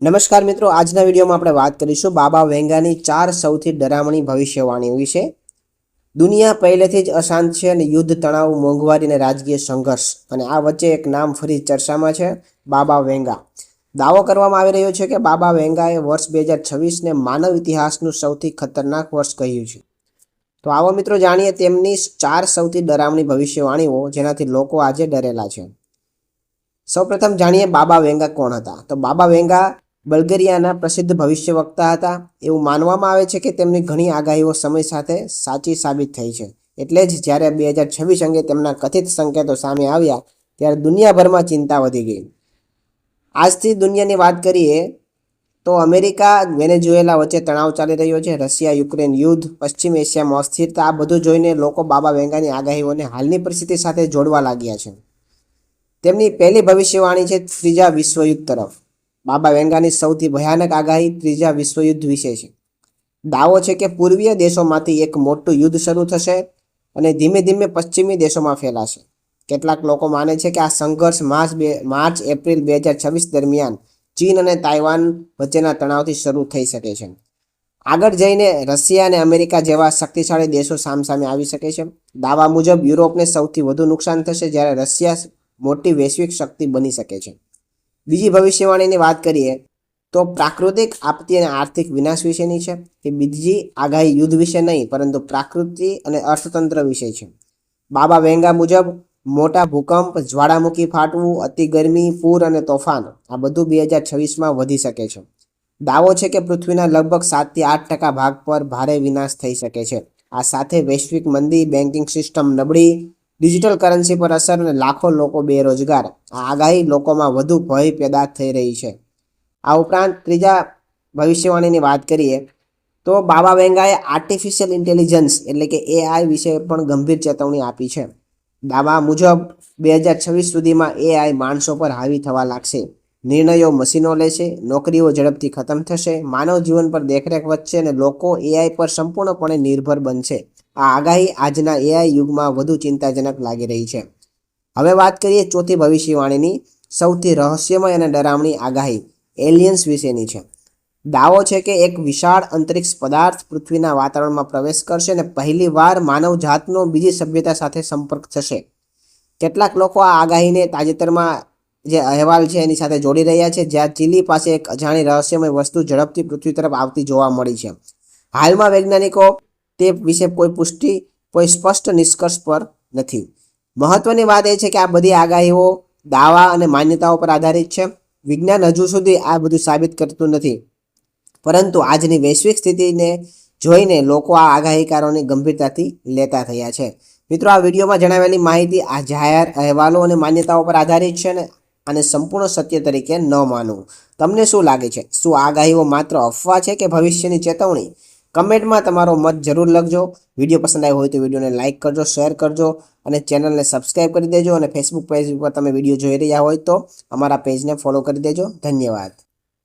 નમસ્કાર મિત્રો, આજના વિડીયોમાં આપણે વાત કરીશું બાબા વેંગાની 4 સૌથી ડરામણી ભવિષ્યવાણીઓ વિશે। દુનિયા પહેલેથી જ અશાંત છે અને યુદ્ધ, તણાવ, મોંઘવારી અને રાજકીય સંઘર્ષ, અને આ વચ્ચે એક નામ ફરી ચર્ચામાં છે, બાબા વેંગા। દાવો કરવામાં આવી રહ્યો છે કે બાબા વેંગાએ વર્ષ 2026ને માનવ ઇતિહાસનું સૌથી ખતરનાક વર્ષ કહ્યું છે। તો આવો મિત્રો જાણીએ તેમની 4 સૌથી ડરામણી ભવિષ્યવાણીઓ જેનાથી લોકો આજે ડરેલા છે। સૌપ્રથમ જાણીએ બાબા વેંગા કોણ હતા। તો બાબા વેંગા બલ્ગેરિયાના પ્રસિદ્ધ ભવિષ્યવક્તા હતા। એવું માનવામાં આવે છે કે તેમની ઘણી આગાહીઓ સમય સાથે સાચી સાબિત થઈ છે। એટલે જ જ્યારે 2026 અંગે તેમના કથિત સંકેતો સામે આવ્યા ત્યારે દુનિયાભરમાં ચિંતા વધી ગઈ। આજથી દુનિયાની વાત કરીએ તો અમેરિકા વેનેઝુએલા વચ્ચે તણાવ ચાલી રહ્યો છે, રશિયા યુક્રેન યુદ્ધ, પશ્ચિમ એશિયામાં અસ્થિરતા, આ બધું જોઈને લોકો બાબા વેંગાની આગાહીઓને હાલની પરિસ્થિતિ સાથે જોડવા લાગ્યા છે। તેમની પહેલી ભવિષ્યવાણી છે ત્રીજા વિશ્વયુદ્ધ તરફ। બાબા વેંગાની સૌથી ભયાનક આગાહી ત્રીજા વિશ્વયુદ્ધ વિશે છે। દાવો છે કે પૂર્વીય દેશોમાંથી એક મોટું યુદ્ધ શરૂ થશે અને ધીમે ધીમે પશ્ચિમી દેશોમાં ફેલાશે। કેટલાક લોકો માને છે કે આ સંઘર્ષ માર્ચ-એપ્રિલ 2026 દરમિયાન ચીન અને તાઇવાન વચ્ચેના તણાવથી શરૂ થઈ શકે છે। આગળ જઈને રશિયા અને અમેરિકા જેવા શક્તિશાળી દેશો સામસામે આવી શકે છે। દાવા મુજબ યુરોપને સૌથી વધુ નુકસાન થશે, જ્યારે રશિયા મોટી વૈશ્વિક શક્તિ બની શકે છે। બીજી ભવિષ્યવાણીની વાત કરીએ તો પ્રાકૃતિક આપત્તિ અને આર્થિક વિનાશ વિશેની છે। એ બીજી આગાહી યુદ્ધ વિશે નહીં, પરંતુ પ્રાકૃતિ અને અર્થતંત્ર વિશે છે। બાબા વેંગા મુજબ મોટા ભૂકંપ, જ્વાળામુખી ફાટવું, અતિ ગરમી, પૂર અને તોફાન, આ બધું 2026માં વધી શકે છે। દાવો છે કે પૃથ્વીના લગભગ 7થી 8% ભાગ પર ભારે વિનાશ થઈ શકે છે। આ સાથે વૈશ્વિક મંદી, બેન્કિંગ સિસ્ટમ નબળી, ડિજિટલ કરન્સી પર અસર અને લાખો લોકો બેરોજગાર, આ આગાહી લોકોમાં વધુ ભય પેદા થઈ રહી છે। આ ઉપરાંત ત્રીજા ભવિષ્યવાણીની વાત કરીએ તો બાબા વેંગાએ આર્ટિફિશિયલ ઇન્ટેલિજન્સ એટલે કે AI વિશે પણ ગંભીર ચેતવણી આપી છે। દાવા મુજબ 2026 સુધીમાં AI માણસો પર હાવી થવા લાગશે। નિર્ણયો મશીનો લેશે, નોકરીઓ ઝડપથી ખતમ થશે, માનવ જીવન પર દેખરેખ વધશે અને લોકો AI પર સંપૂર્ણપણે નિર્ભર બનશે। આ આગાહી આજના AI યુગમાં વધુ ચિંતાજનક લાગી રહી છે। હવે વાત કરીએ ચોથી ભવિષ્યવાણીની સૌથી રહસ્યમય અને ડરામણી આગાહી એલિયન્સ વિશેની છે। દાવો છે કે એક વિશાળ અંતરિક્ષ પદાર્થ પૃથ્વીના વાતાવરણમાં પ્રવેશ કરશે અને પહેલી વાર માનવ જાતનો બીજી સભ્યતા સાથે સંપર્ક થશે। કેટલાક લોકો આ આગાહીને તાજેતરમાં જે અહેવાલ છે એની સાથે જોડી રહ્યા છે, જ્યાં ચીલી પાસે એક અજાણી રહસ્યમય વસ્તુ ઝડપથી પૃથ્વી તરફ આવતી જોવા મળી છે। હાલમાં વૈજ્ઞાનિકો તે વિશે કોઈ સ્પષ્ટ નિષ્કર્ષ પર નથી। મહત્વની વાત એ છે કે આ બધી આગાહીઓ દાવા અને માન્યતાઓ પર આધારિત છે। વિજ્ઞાન હજુ સુધી આ બધું સાબિત કરતું નથી, પરંતુ આજની વૈશ્વિક સ્થિતિને જોઈને લોકો આ આગાહીકારોની ગંભીરતાથી લેતા થયા છે। મિત્રો, આ વિડીયોમાં જણાવેલી માહિતી આ જાહેર અહેવાલો અને માન્યતાઓ પર આધારિત છે અને સંપૂર્ણ સત્ય તરીકે ન માનવું। તમને શું લાગે છે? શું આગાહીઓ માત્ર અફવા છે કે ભવિષ્યની ચેતવણી? કમેન્ટમાં તમારો મત જરૂર લખજો। વિડીયો પસંદ આવ્યો હોય તો વિડીયોને લાઇક કરજો, શેર કરજો અને ચેનલને સબસ્ક્રાઈબ કરી દેજો। અને ફેસબુક પેજ ઉપર તમે વિડીયો જોઈ રહ્યા હોય તો અમારા પેજને ફોલો કરી દેજો। ધન્યવાદ।